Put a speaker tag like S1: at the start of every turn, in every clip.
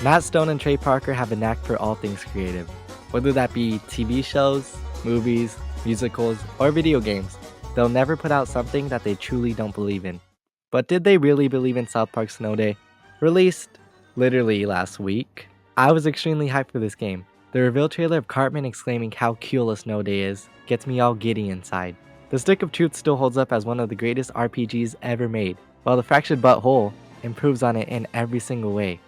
S1: Matt Stone and Trey Parker have a knack for all things creative, whether that be TV shows, movies, musicals, or video games. They'll never put out something that they truly don't believe in. But did they really believe in South Park Snow Day? Released literally last week, I was extremely hyped for this game. The reveal trailer of Cartman exclaiming how cool a snow day is gets me all giddy inside. The Stick of Truth still holds up as one of the greatest RPGs ever made, while the Fractured But Whole improves on it in every single way.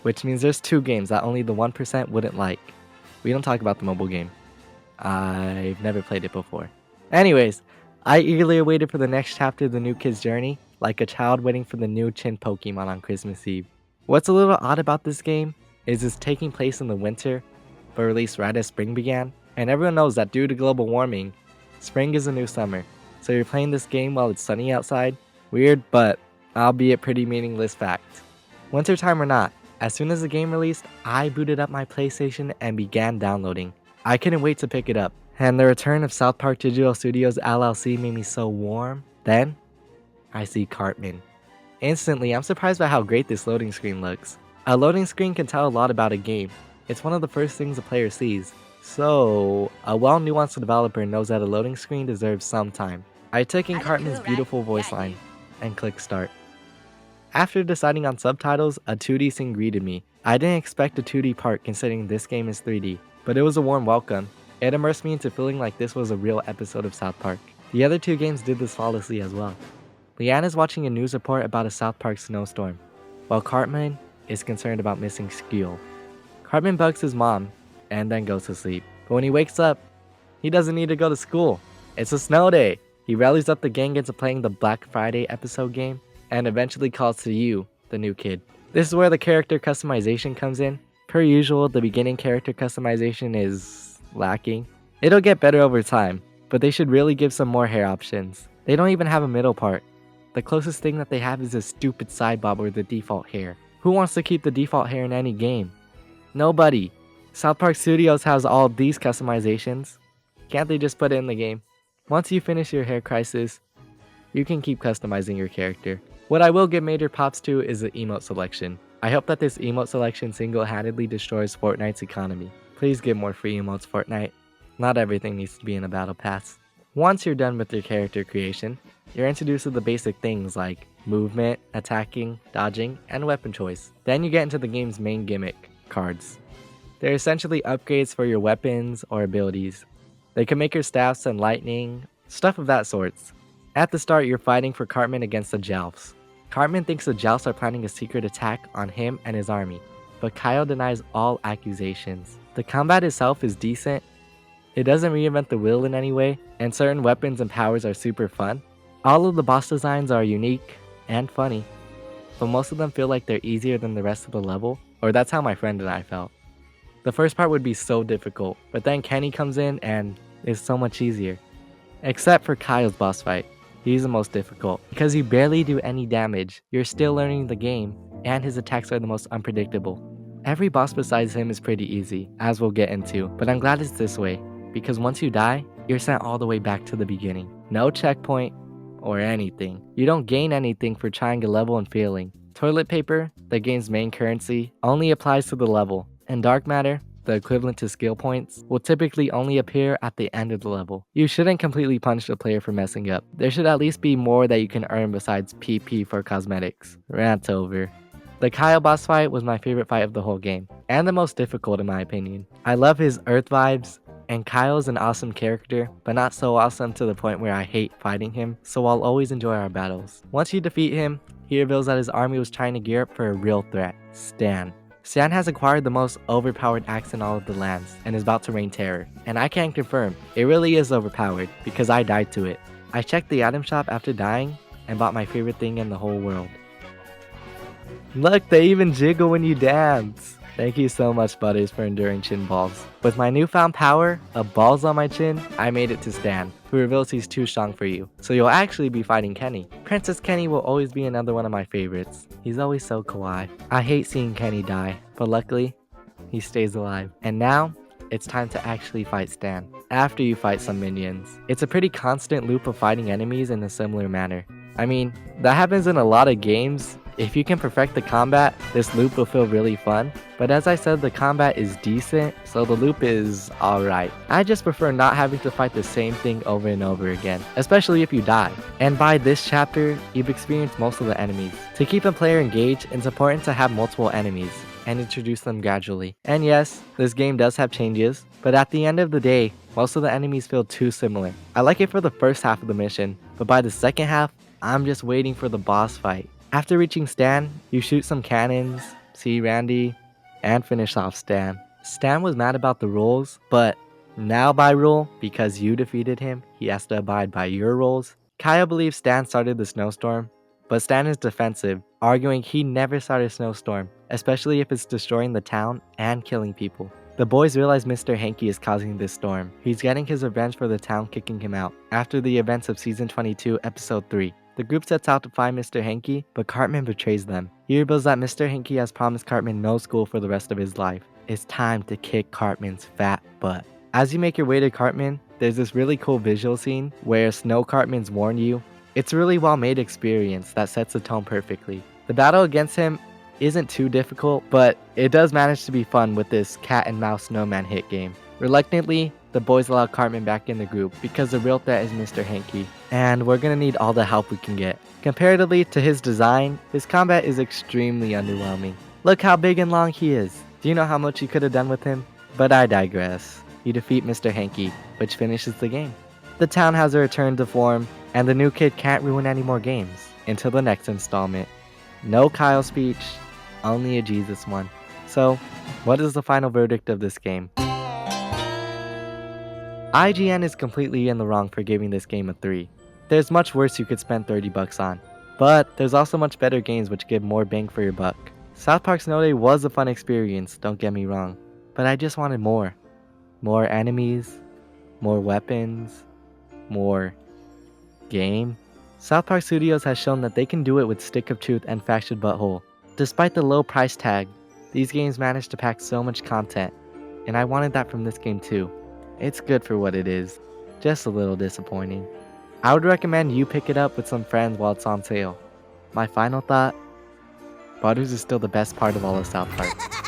S1: Which means there's two games that only the 1% wouldn't like. We don't talk about the mobile game. I've never played it before. Anyways, I eagerly awaited for the next chapter of the new kid's journey, like a child waiting for the new Chin Pokemon on Christmas Eve. What's a little odd about this game is it's taking place in the winter, but released right as spring began, and everyone knows that due to global warming, spring is the new summer. So you're playing this game while it's sunny outside? Weird, but albeit pretty meaningless fact. Wintertime or not, as soon as the game released, I booted up my PlayStation and began downloading. I couldn't wait to pick it up, and the return of South Park Digital Studios LLC made me so warm. Then, I see Cartman. Instantly, I'm surprised by how great this loading screen looks. A loading screen can tell a lot about a game. It's one of the first things a player sees. So, a well-nuanced developer knows that a loading screen deserves some time. I took in Cartman's beautiful voice line and clicked start. After deciding on subtitles, a 2D scene greeted me. I didn't expect a 2D part considering this game is 3D, but it was a warm welcome. It immersed me into feeling like this was a real episode of South Park. The other two games did this flawlessly as well. Leanne is watching a news report about a South Park snowstorm, while Cartman is concerned about missing Skule. Cartman bugs his mom and then goes to sleep, but when he wakes up, he doesn't need to go to school. It's a snow day. He rallies up the gang into playing the Black Friday episode game, and eventually calls to you, the new kid. This is where the character customization comes in. Per usual, the beginning character customization is lacking. It'll get better over time, but they should really give some more hair options. They don't even have a middle part. The closest thing that they have is a stupid side bob or the default hair. Who wants to keep the default hair in any game? Nobody. South Park Studios has all these customizations. Can't they just put it in the game? Once you finish your hair crisis, you can keep customizing your character. What I will give major props to is the emote selection. I hope that this emote selection single-handedly destroys Fortnite's economy. Please give more free emotes, Fortnite. Not everything needs to be in a battle pass. Once you're done with your character creation, you're introduced to the basic things like movement, attacking, dodging, and weapon choice. Then you get into the game's main gimmick, cards. They're essentially upgrades for your weapons or abilities. They can make your staff send lightning, stuff of that sort. At the start, you're fighting for Cartman against the Joufs. Cartman thinks the Joufs are planning a secret attack on him and his army, but Kyle denies all accusations. The combat itself is decent. It doesn't reinvent the wheel in any way, and certain weapons and powers are super fun. All of the boss designs are unique and funny, but most of them feel like they're easier than the rest of the level, or that's how my friend and I felt. The first part would be so difficult, but then Kenny comes in and it's so much easier. Except for Kyle's boss fight. He's the most difficult. Because you barely do any damage, you're still learning the game, and his attacks are the most unpredictable. Every boss besides him is pretty easy, as we'll get into, but I'm glad it's this way, because once you die, you're sent all the way back to the beginning. No checkpoint, or anything. You don't gain anything for trying a level and failing. Toilet paper, the game's main currency, only applies to the level, and dark matter, the equivalent to skill points, will typically only appear at the end of the level. You shouldn't completely punish the player for messing up. There should at least be more that you can earn besides PP for cosmetics. Rant over. The Kyle boss fight was my favorite fight of the whole game, and the most difficult in my opinion. I love his Earth vibes, and Kyle's an awesome character, but not so awesome to the point where I hate fighting him, so I'll always enjoy our battles. Once you defeat him, he reveals that his army was trying to gear up for a real threat, Stan. Stan has acquired the most overpowered axe in all of the lands and is about to reign terror. And I can confirm, it really is overpowered because I died to it. I checked the item shop after dying and bought my favorite thing in the whole world. Look, they even jiggle when you dance. Thank you so much, Butters, for enduring chin balls. With my newfound power of balls on my chin, I made it to Stan, who reveals he's too strong for you. So you'll actually be fighting Kenny. Princess Kenny will always be another one of my favorites. He's always so kawaii. I hate seeing Kenny die, but luckily, he stays alive. And now, it's time to actually fight Stan, after you fight some minions. It's a pretty constant loop of fighting enemies in a similar manner. I mean, that happens in a lot of games, If you can perfect the combat, this loop will feel really fun, but as I said, the combat is decent, so the loop is alright. I just prefer not having to fight the same thing over and over again, especially if you die. And by this chapter, you've experienced most of the enemies. To keep a player engaged, it's important to have multiple enemies and introduce them gradually. And yes, this game does have changes, but at the end of the day, most of the enemies feel too similar. I like it for the first half of the mission, but by the second half, I'm just waiting for the boss fight. After reaching Stan, you shoot some cannons, see Randy, and finish off Stan. Stan was mad about the rules, but now by rule, because you defeated him, he has to abide by your rules. Kyle believes Stan started the snowstorm, but Stan is defensive, arguing he never started a snowstorm, especially if it's destroying the town and killing people. The boys realize Mr. Hanky is causing this storm. He's getting his revenge for the town kicking him out after the events of Season 22, Episode 3. The group sets out to find Mr. Hanky, but Cartman betrays them. He reveals that Mr. Hanky has promised Cartman no school for the rest of his life. It's time to kick Cartman's fat butt. As you make your way to Cartman, there's this really cool visual scene where Snow Cartman's warned you. It's a really well made experience that sets the tone perfectly. The battle against him isn't too difficult, but it does manage to be fun with this cat and mouse snowman hit game. Reluctantly, the boys allow Cartman back in the group because the real threat is Mr. Hanky, and we're gonna need all the help we can get. Comparatively to his design, his combat is extremely underwhelming. Look how big and long he is. Do you know how much you could have done with him? But I digress. You defeat Mr. Hanky, which finishes the game. The town has a return to form, and the new kid can't ruin any more games until the next installment. No Kyle speech, only a Jesus one. So, what is the final verdict of this game? IGN is completely in the wrong for giving this game a 3. There's much worse you could spend $30 on, but there's also much better games which give more bang for your buck. South Park Snow Day was a fun experience, don't get me wrong, but I just wanted more. More enemies, more weapons, more game. South Park Studios has shown that they can do it with Stick of Truth and Fractured But Whole. Despite the low price tag, these games managed to pack so much content, and I wanted that from this game too. It's good for what it is, just a little disappointing. I would recommend you pick it up with some friends while it's on sale. My final thought, Butters is still the best part of all of South Park.